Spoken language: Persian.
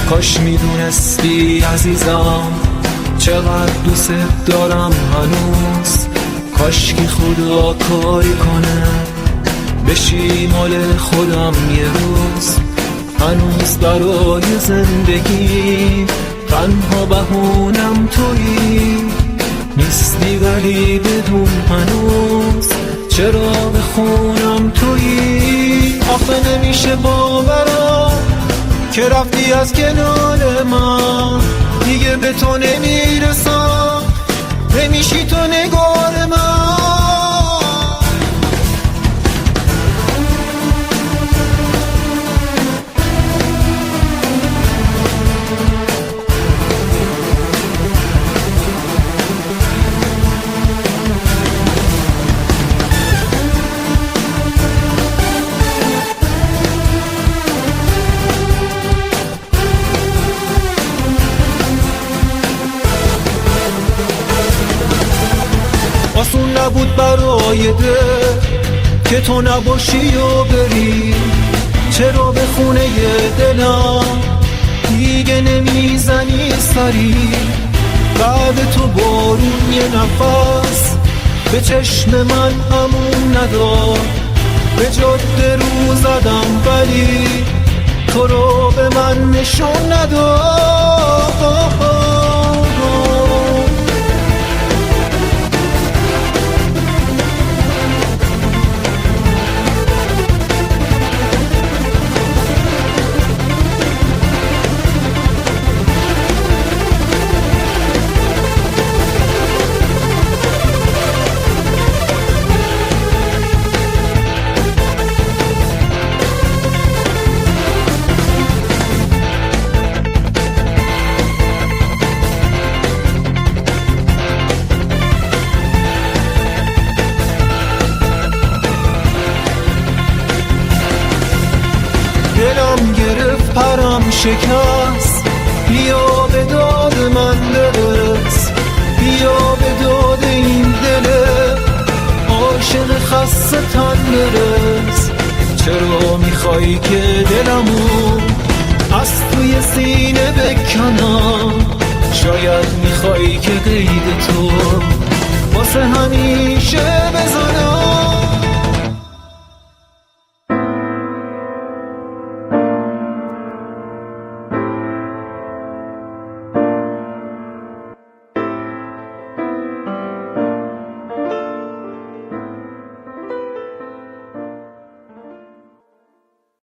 کاش میدونستی عزیزم چقدر دوست دارم هنوز. کاش که خدا کاری کنه بشی مال خودم یه روز. هنوز برای زندگی تنها بهونم تویی، نیستی ولی بدون هنوز چرا بخونم تویی. آخه نمیشه باورم که رفتی از کنار من، دیگه به تو نمیرسم، نمیشی تو نگار من. آسون نبود برای دل که تو نباشی و بری. چرا به خونه دلم دیگه نمیزنی سری؟ بعد تو بارون یه نفس به چشم من همون نداد. به جاده رو زدم ولی تو رو به من نشون نداد. دلم گرفت پرم شکست، بیا به داد من برس، بیا به داد این دل عاشق خسته تن برس. چرا میخوای که دلمو از توی سینه بکنم؟ شاید میخوای که قید تو واسه همیشه بزنم.